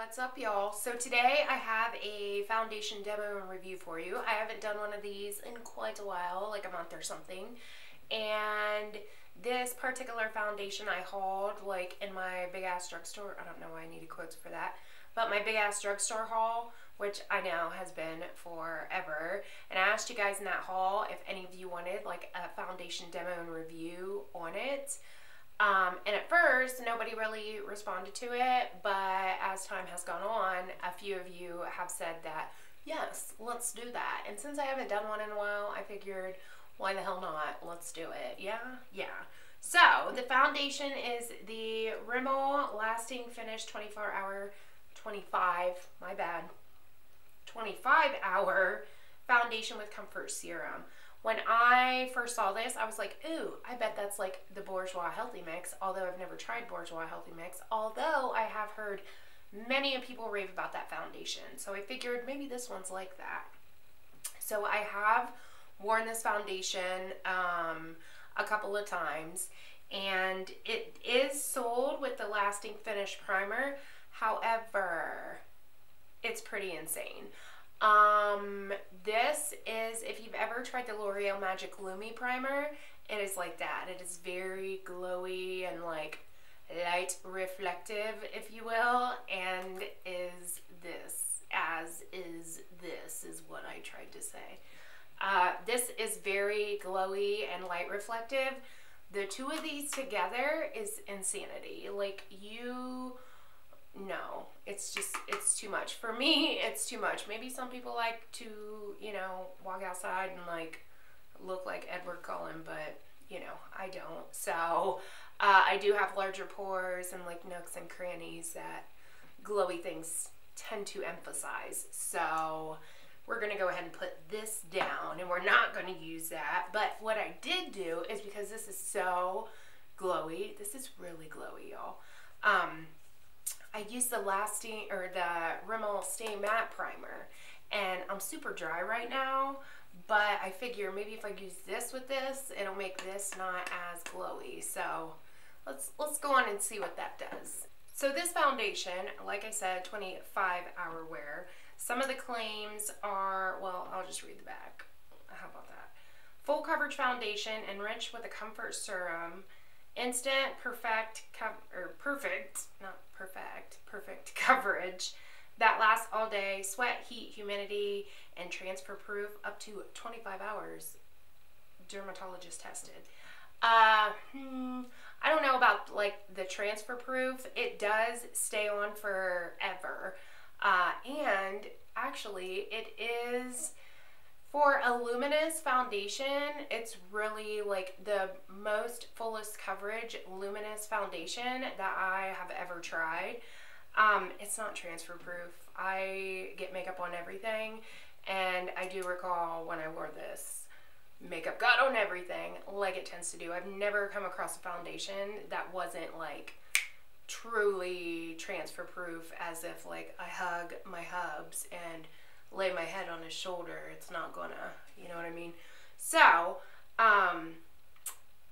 What's up, y'all? So today I have a foundation demo and review for you. I haven't done one of these in quite a while, like a month or something. And this particular foundation I hauled like in my big ass drugstore. I don't know why I needed quotes for that. But my big ass drugstore haul, which I know has been forever. And I asked you guys in that haul if any of you wanted like a foundation demo and review on it. And at first, nobody really responded to it, but as time has gone on, a few of you have said that, yes, let's do that. And since I haven't done one in a while, I figured, why the hell not? Let's do it. Yeah? So, the foundation is the Rimmel Lasting Finish 24-hour, 25-hour foundation with comfort serum. When I first saw this, I was like, ooh, I bet that's like the Bourjois Healthy Mix, although I've never tried Bourjois Healthy Mix, although I have heard many people rave about that foundation. So I figured maybe this one's like that. So I have worn this foundation a couple of times, and it is sold with the Lasting Finish Primer. However, it's pretty insane. This is, if you've ever tried the L'Oreal Magic Lumi Primer, it is like that. It is very glowy and like light reflective, if you will, and is what I tried to say. This is very glowy and light reflective. The two of these together is insanity. Like, no, it's too much. For me, it's too much. Maybe some people like to, you know, walk outside and like look like Edward Cullen, but you know, I don't. So I do have larger pores and like nooks and crannies that glowy things tend to emphasize. So we're going to go ahead and put this down, and we're not going to use that. But what I did do is, because this is so glowy, this is really glowy, y'all. I used the Rimmel Stay Matte Primer, and I'm super dry right now, but I figure maybe if I use this with this, it'll make this not as glowy. So let's go on and see what that does. So this foundation, like I said, 25-hour wear. Some of the claims are, well, I'll just read the back. How about that? Full coverage foundation enriched with a comfort serum. Instant perfect coverage that lasts all day, sweat, heat, humidity, and transfer proof up to 25 hours. Dermatologist tested. I don't know about like the transfer proof. It does stay on forever. And actually it is, for a luminous foundation, it's really like the most fullest coverage luminous foundation that I have ever tried. It's not transfer proof. I get makeup on everything, and I do recall when I wore this, makeup got on everything like it tends to do. I've never come across a foundation that wasn't like truly transfer proof, as if like I hug my hubs and lay my head on his shoulder, it's not gonna, you know what I mean? So,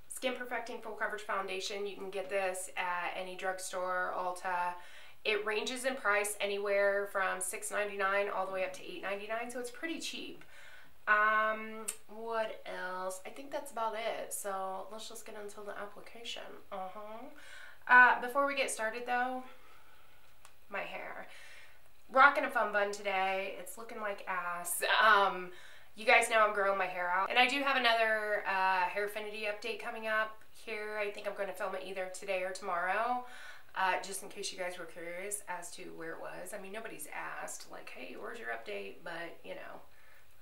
Skin Perfecting Full Coverage Foundation, you can get this at any drugstore, Ulta. It ranges in price anywhere from $6.99 all the way up to $8.99, so it's pretty cheap. What else? I think that's about it, so let's just get into the application. Before we get started though, my hair. Rocking a fun bun today. It's looking like ass. You guys know I'm growing my hair out, and I do have another Hairfinity update coming up here. I think I'm going to film it either today or tomorrow, just in case you guys were curious as to where it was. I mean, nobody's asked like, hey, where's your update? But you know,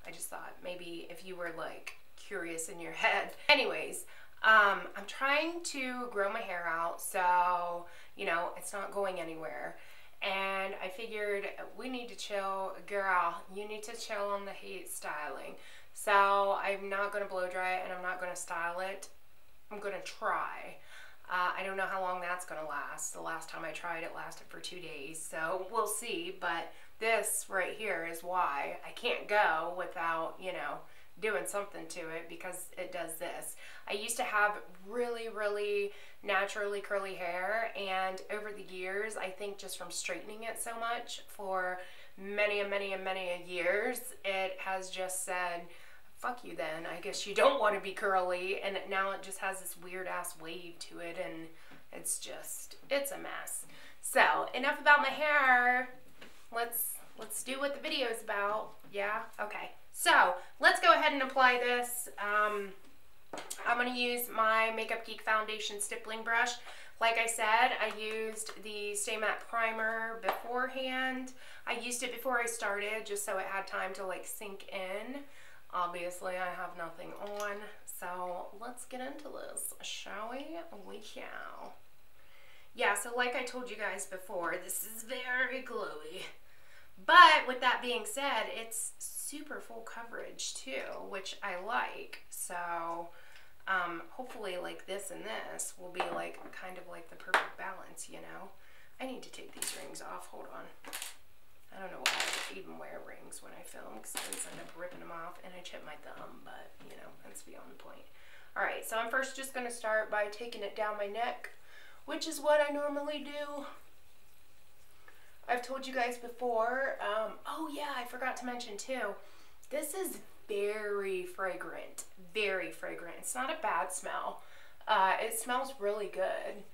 I just thought maybe if you were like curious in your head. Anyways, I'm trying to grow my hair out, so you know, it's not going anywhere. And I figured we need to chill. Girl, you need to chill on the heat styling. So I'm not going to blow dry it, and I'm not going to style it. I'm going to try. I don't know how long that's going to last. The last time I tried it lasted for 2 days. So we'll see. But this right here is why I can't go without, you know, doing something to it because it does this. I used to have really, really naturally curly hair, and over the years, I think just from straightening it so much for many years, it has just said, fuck you then, I guess you don't want to be curly, and now it just has this weird ass wave to it, and it's a mess. So, enough about my hair. Let's do what the video is about. Yeah? Okay. So, let's go ahead and apply this. I'm going to use my Makeup Geek Foundation stippling brush. Like I said, I used the Stay Matte Primer beforehand. I used it before I started just so it had time to like sink in. Obviously, I have nothing on, so let's get into this, shall we? We shall. Yeah, so like I told you guys before, this is very glowy. But with that being said, it's super full coverage too, which I like. So hopefully like this and this will be like kind of like the perfect balance, you know? I need to take these rings off. Hold on. I don't know why I even wear rings when I film, because I always end up ripping them off and I chip my thumb, but you know, that's beyond the point. Alright, so I'm first just going to start by taking it down my neck, which is what I normally do. I've told you guys before, oh yeah, I forgot to mention too, this is very fragrant, very fragrant. It's not a bad smell. It smells really good.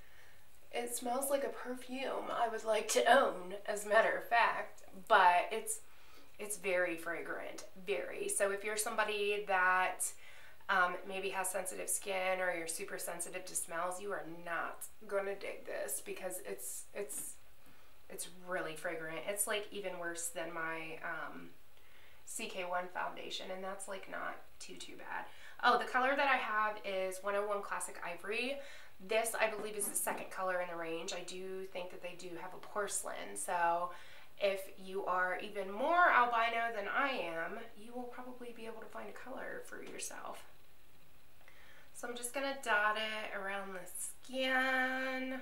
It smells like a perfume I would like to own, as a matter of fact, but it's very fragrant, very. So if you're somebody that maybe has sensitive skin or you're super sensitive to smells, you are not going to dig this because it's really fragrant. It's like even worse than my CK1 foundation, and that's like not too bad. Oh, the color that I have is 101 Classic Ivory. This, I believe, is the second color in the range. I do think that they do have a porcelain, so if you are even more albino than I am, you will probably be able to find a color for yourself. So I'm just going to dot it around the skin.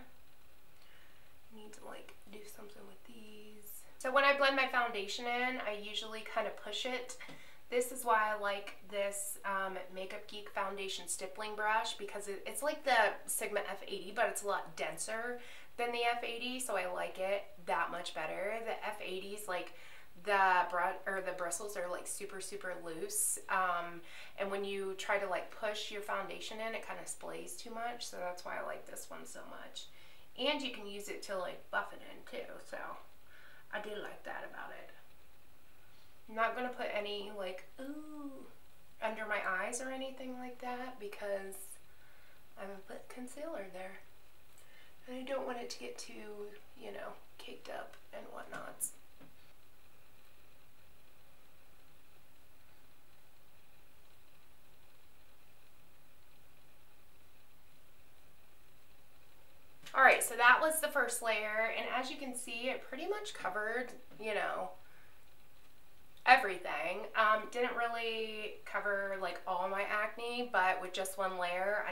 Need to like do something with these. So when I blend my foundation in, I usually kind of push it. This is why I like this Makeup Geek Foundation stippling brush, because it's like the Sigma F80, but it's a lot denser than the F80, so I like it that much better. The F80s, like the bristles are like super loose, and when you try to like push your foundation in, it kind of splays too much, so that's why I like this one so much. And you can use it to like buff it in too, so I do like that about it. I'm not going to put any like, ooh, under my eyes or anything like that because I haven't put concealer there. And I don't want it to get too, you know, caked up and whatnot. Alright, so that was the first layer, and as you can see, it pretty much covered, you know, everything. Didn't really cover like all my acne, but with just one layer, I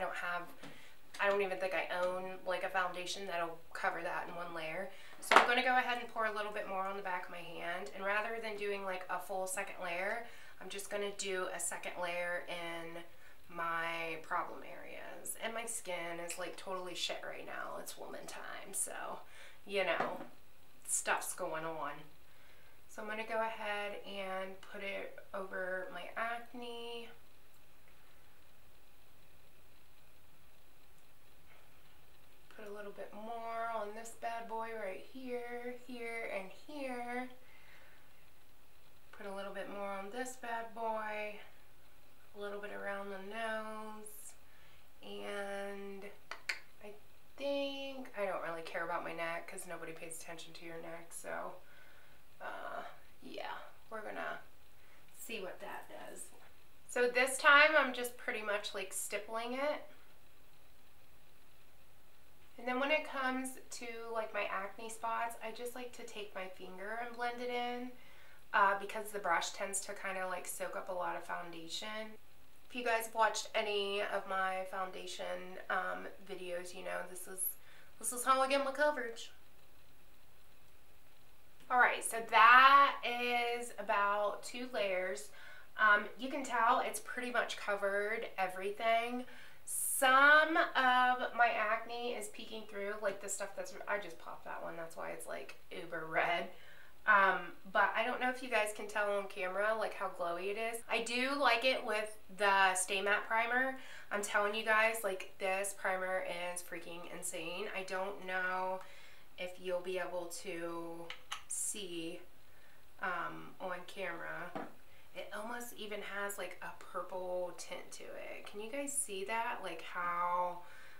don't even think I own like a foundation that'll cover that in one layer. So I'm going to go ahead and pour a little bit more on the back of my hand, and rather than doing like a full second layer, I'm just going to do a second layer in my problem areas. And my skin is like totally shit right now. It's woman time, so you know, stuff's going on. So I'm going to go ahead and put it over my acne. Put a little bit more on this bad boy right here, here, and here. Put a little bit more on this bad boy. A little bit around the nose. And I think, I don't really care about my neck because nobody pays attention to your neck, so yeah, we're gonna see what that does. So this time I'm just pretty much like stippling it. And then when it comes to like my acne spots, I just like to take my finger and blend it in because the brush tends to kind of like soak up a lot of foundation. If you guys have watched any of my foundation videos, you know this is how I get my coverage. Alright, so that is about 2 layers. You can tell it's pretty much covered everything. Some of my acne is peeking through, like the stuff that's, I just popped that one, that's why it's like uber red. But I don't know if you guys can tell on camera like how glowy it is. I do like it with the Stay Matte Primer. I'm telling you guys, like, this primer is freaking insane. I don't know if you'll be able to see on camera. It almost even has like a purple tint to it. Can you guys see that? Like how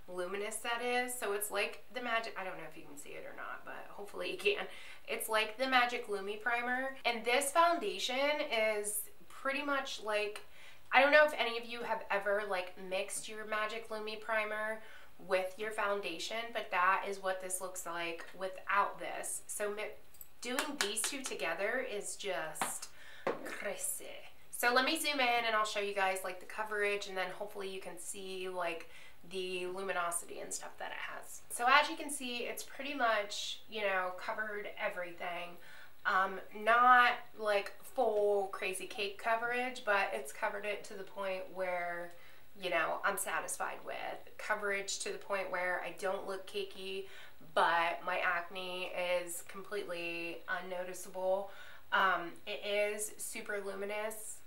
luminous that is? So it's like the Magic, I don't know if you can see it or not, but hopefully you can. It's like the Magic Lumi Primer. And this foundation is pretty much like, I don't know if any of you have ever like mixed your Magic Lumi Primer with your foundation, but that is what this looks like without this. So doing these two together is just crazy. So let me zoom in and I'll show you guys like the coverage, and then hopefully you can see like the luminosity and stuff that it has. So as you can see, it's pretty much, you know, covered everything. Not like full crazy cake coverage, but it's covered it to the point where, you know, I'm satisfied with. Coverage to the point where I don't look cakey, but my acne is completely unnoticeable. It is super luminous.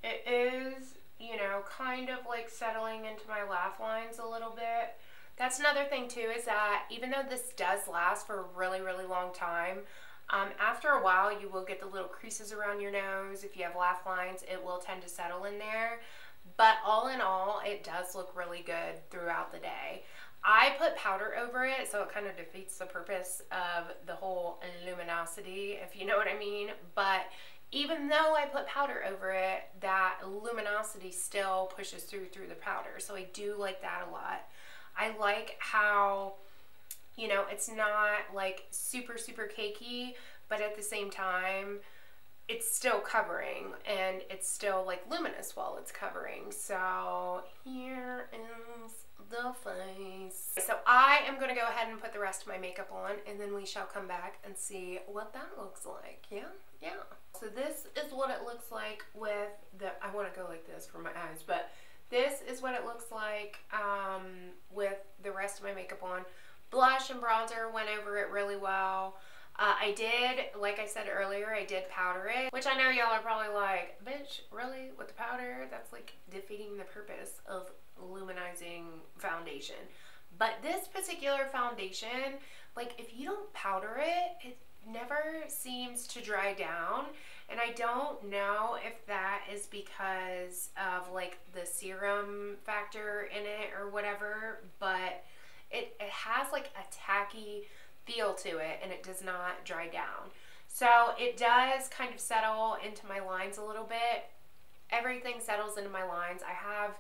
It is, you know, kind of like settling into my laugh lines a little bit. That's another thing too, is that even though this does last for a really, really long time, after a while you will get the little creases around your nose. If you have laugh lines, it will tend to settle in there. But all in all, it does look really good throughout the day. I put powder over it, so it kind of defeats the purpose of the whole luminosity, if you know what I mean. But even though I put powder over it, that luminosity still pushes through the powder. So I do like that a lot. I like how, you know, it's not like super, super cakey, but at the same time, it's still covering, and it's still like luminous while it's covering. So here is the face. So I am going to go ahead and put the rest of my makeup on, and then we shall come back and see what that looks like. Yeah. So this is what it looks like with the, I want to go like this for my eyes, but this is what it looks like with the rest of my makeup on. Blush and bronzer went over it really well. I did, like I said earlier, I did powder it, which I know y'all are probably like, bitch, really? With the powder? That's like defeating the purpose of luminizing foundation. But this particular foundation, like if you don't powder it, it never seems to dry down. And I don't know if that is because of like the serum factor in it or whatever, but it has like a tacky feel to it, and it does not dry down. So it does kind of settle into my lines a little bit. Everything settles into my lines. I have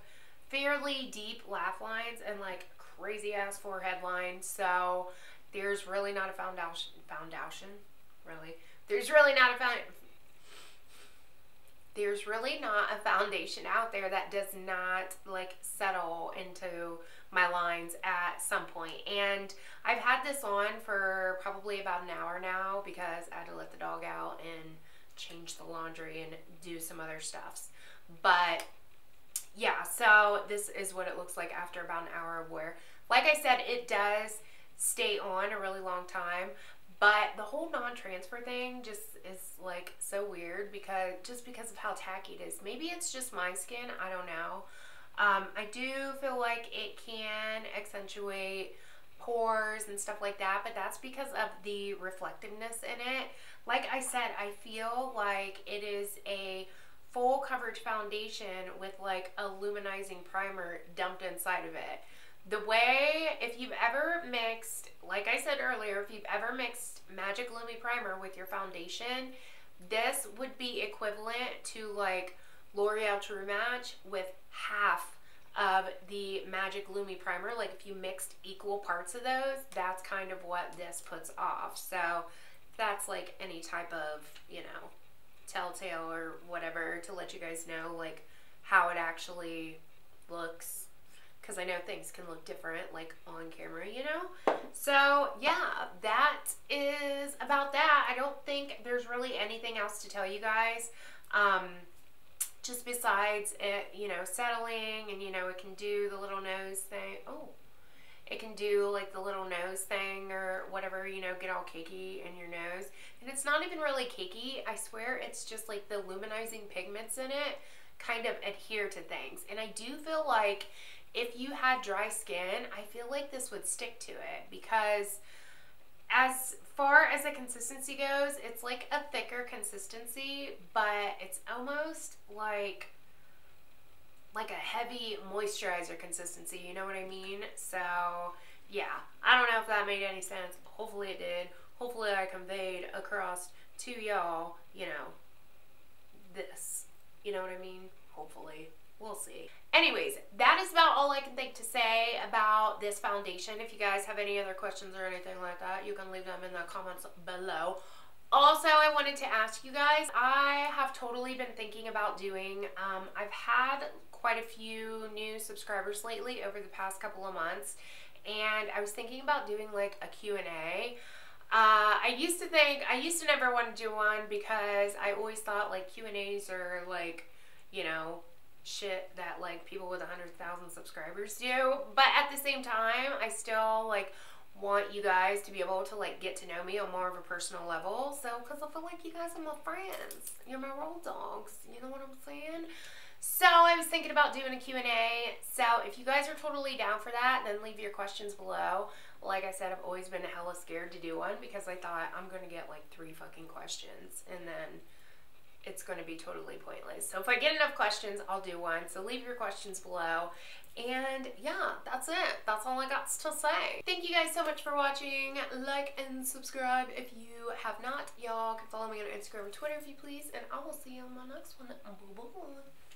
fairly deep laugh lines and like crazy ass forehead lines, so there's really not a foundation, really. There's really not a foundation out there that does not like settle into my lines at some point. And I've had this on for probably about an hour now because I had to let the dog out and change the laundry and do some other stuffs. But yeah, so this is what it looks like after about an hour of wear. Like I said, it does stay on a really long time, but the whole non-transfer thing just is like so weird because of how tacky it is. Maybe it's just my skin, I don't know. I do feel like it can accentuate pores and stuff like that, but that's because of the reflectiveness in it. Like I said, I feel like it is a full coverage foundation with like a luminizing primer dumped inside of it. The way, if you've ever mixed, like I said earlier, if you've ever mixed Magic Lumi Primer with your foundation, this would be equivalent to like L'Oreal True Match with half of the Magic Lumi Primer. Like if you mixed equal parts of those, that's kind of what this puts off. So that's like any type of, you know, telltale or whatever to let you guys know like how it actually looks, because I know things can look different like on camera, you know. So yeah, that is about that. I don't think there's really anything else to tell you guys. just besides it, you know, settling, and, you know, it can do the little nose thing. Oh, it can do like the little nose thing or whatever, you know, get all cakey in your nose. And it's not even really cakey. I swear it's just like the luminizing pigments in it kind of adhere to things. And I do feel like if you had dry skin, I feel like this would stick to it, because as far as the consistency goes, it's like a thicker consistency, but it's almost like a heavy moisturizer consistency, you know what I mean? So yeah, I don't know if that made any sense. Hopefully it did. Hopefully I conveyed across to y'all, you know, this, you know what I mean? Hopefully. We'll see. Anyways, that is about all I can think to say about this foundation. If you guys have any other questions or anything like that, you can leave them in the comments below. Also, I wanted to ask you guys, I have totally been thinking about doing, I've had quite a few new subscribers lately over the past couple of months, and I was thinking about doing like a Q&A. I used to never want to do one because I always thought like Q&As are like, you know, shit that like people with 100,000 subscribers do, but at the same time, I still like want you guys to be able to like get to know me on more of a personal level. So, because I feel like you guys are my friends, you're my road dogs, you know what I'm saying? So I was thinking about doing a Q&A. So if you guys are totally down for that, then leave your questions below. Like I said, I've always been hella scared to do one because I thought I'm gonna get like 3 fucking questions and then it's going to be totally pointless. So if I get enough questions, I'll do one. So leave your questions below. And yeah, that's it. That's all I got to say. Thank you guys so much for watching. Like and subscribe if you have not. Y'all can follow me on Instagram and Twitter if you please. And I will see you on my next one. Bye-bye.